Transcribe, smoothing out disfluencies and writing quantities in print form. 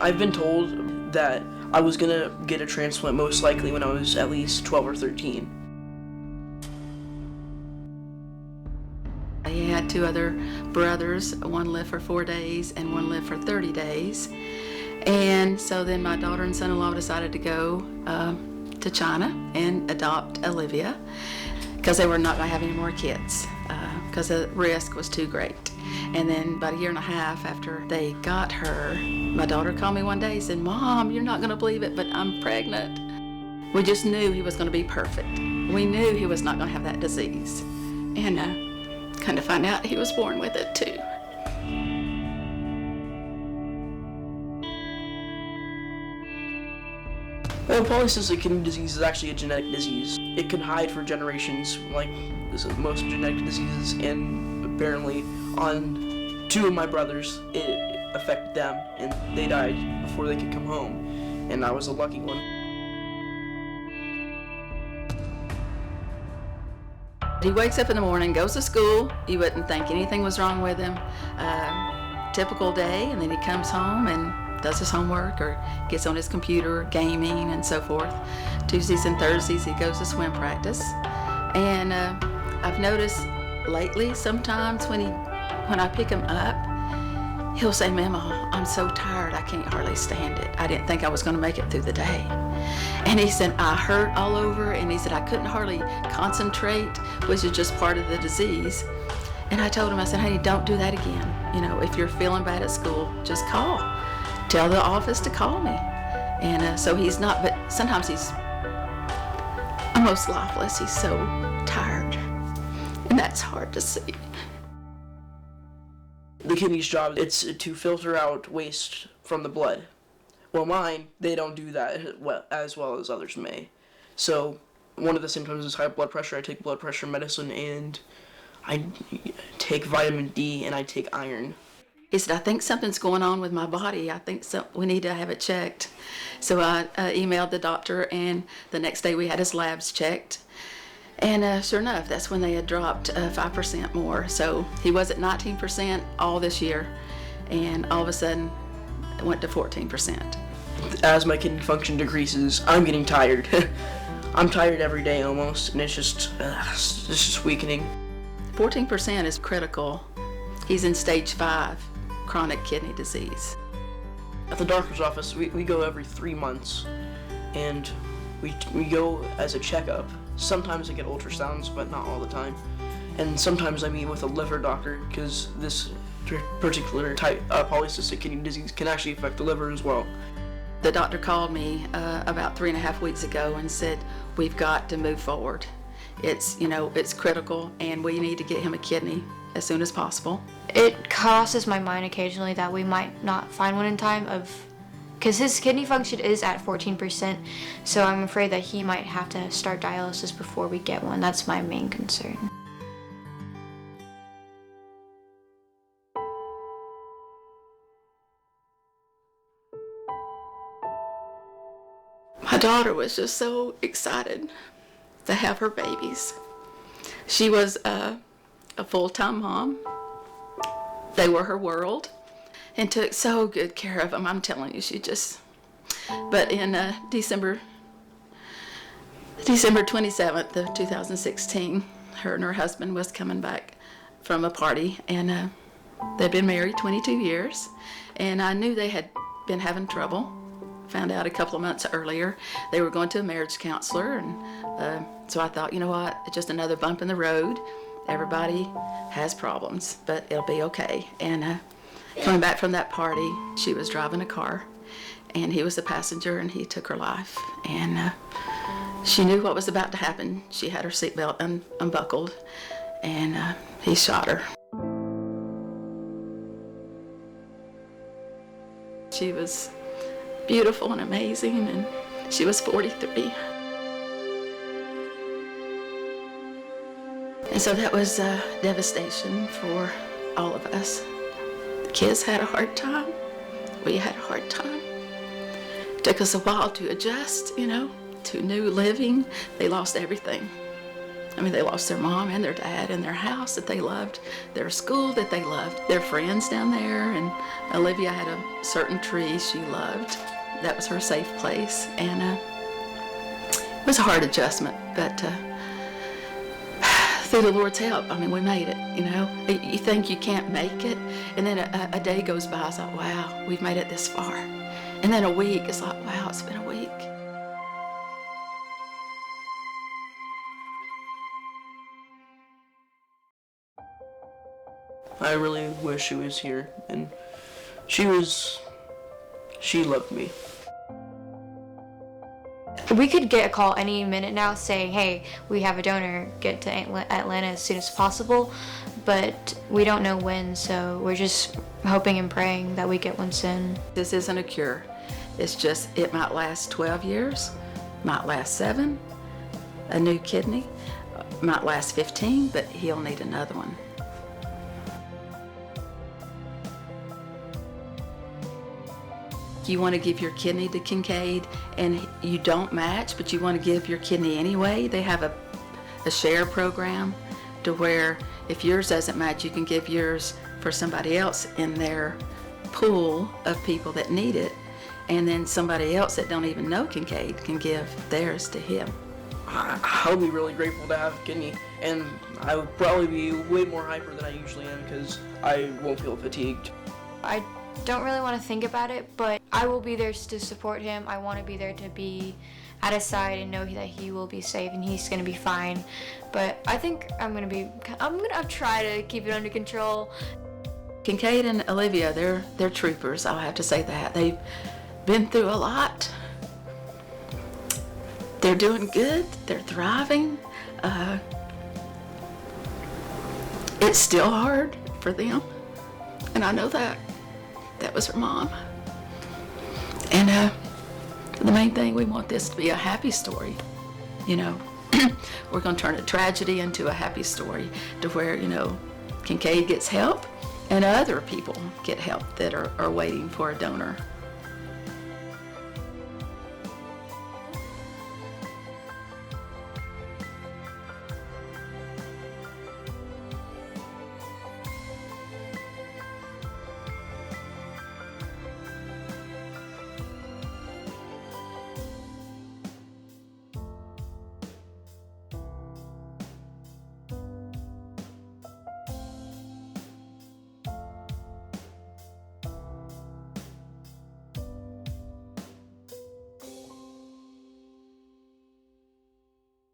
I've been told that I was gonna get a transplant most likely when I was at least 12 or 13. He had two other brothers. One lived for 4 days and one lived for 30 days. And so then my daughter and son-in-law decided to go to China and adopt Olivia because they were not going to have any more kids because the risk was too great. And then about a year and a half after they got her, my daughter called me one day and said, "Mom, you're not going to believe it, but I'm pregnant." We just knew he was going to be perfect. We knew he was not going to have that disease. And kind of find out he was born with it too. Well, polycystic kidney disease is actually a genetic disease. It can hide for generations, like most genetic diseases, and apparently on two of my brothers, it affected them, and they died before they could come home, and I was a lucky one. He wakes up in the morning, goes to school. You wouldn't think anything was wrong with him. Typical day, and then he comes home and does his homework or gets on his computer, gaming and so forth. Tuesdays and Thursdays he goes to swim practice. And I've noticed lately sometimes when I pick him up, he'll say, "Mama, I'm so tired, I can't hardly stand it. I didn't think I was going to make it through the day." And he said, "I hurt all over," and he said, "I couldn't hardly concentrate," which is just part of the disease. And I told him, I said, "Honey, don't do that again. You know, if you're feeling bad at school, just call. Tell the office to call me." And so he's not, but sometimes he's almost lifeless. He's so tired, and that's hard to see. The kidney's job, it's to filter out waste from the blood. Well, mine, they don't do that as well as others may. So one of the symptoms is high blood pressure. I take blood pressure medicine, and I take vitamin D, and I take iron. He said, "I think something's going on with my body. I think we need to have it checked." So I emailed the doctor, and the next day we had his labs checked. And sure enough, that's when they had dropped 5% more. So he was at 19% all this year, and all of a sudden it went to 14%. As my kidney function decreases, I'm getting tired. I'm tired every day almost, and it's just weakening. 14% is critical. He's in stage 5, chronic kidney disease. At the doctor's office, we go every 3 months, and we go as a checkup. Sometimes I get ultrasounds, but not all the time. And sometimes I meet with a liver doctor, because this particular type of polycystic kidney disease can actually affect the liver as well. The doctor called me about 3.5 weeks ago and said, "We've got to move forward. It's critical, and we need to get him a kidney as soon as possible." It crosses my mind occasionally that we might not find one in time, because his kidney function is at 14%, so I'm afraid that he might have to start dialysis before we get one. That's my main concern. My daughter was just so excited to have her babies. She was a full-time mom. They were her world and took so good care of them. I'm telling you, but in December 27th of 2016, her and her husband was coming back from a party, and they'd been married 22 years, and I knew they had been having trouble. Found out a couple of months earlier. They were going to a marriage counselor, and so I thought, you know what, it's just another bump in the road. Everybody has problems, but it'll be okay. And coming back from that party, she was driving a car, and he was the passenger, and he took her life. And she knew what was about to happen. She had her seatbelt unbuckled, and he shot her. She was beautiful and amazing, and she was 43. And so that was devastation for all of us. The kids had a hard time. We had a hard time. It took us a while to adjust, to new living. They lost everything. I mean, they lost their mom and their dad and their house that they loved, their school that they loved, their friends down there. And Olivia had a certain tree she loved. That was her safe place. And it was a hard adjustment, but through the Lord's help, I mean, we made it, you know. You think you can't make it, and then a day goes by, it's like, wow, we've made it this far. And then a week, it's like, wow, it's been a week. I really wish she was here, and she loved me. We could get a call any minute now saying, hey, we have a donor, get to Atlanta as soon as possible, but we don't know when, so we're just hoping and praying that we get one soon. This isn't a cure. It's just, it might last 12 years, might last 7, a new kidney, might last 15, but he'll need another one. You want to give your kidney to Kincaid and you don't match, but you want to give your kidney anyway, they have a share program to where if yours doesn't match, you can give yours for somebody else in their pool of people that need it, and then somebody else that don't even know Kincaid can give theirs to him. I'll be really grateful to have a kidney, and I would probably be way more hyper than I usually am because I won't feel fatigued. I don't really want to think about it, but I will be there to support him. I want to be there to be at his side and know that he will be safe and he's going to be fine. But I think I'm going to try to keep it under control. Kincaid and Olivia, they're troopers, I'll have to say that. They've been through a lot. They're doing good, they're thriving. It's still hard for them, and I know that. That was her mom. And the main thing, we want this to be a happy story. You know, we're going to turn a tragedy into a happy story to where, you know, Kincaid gets help and other people get help that are waiting for a donor.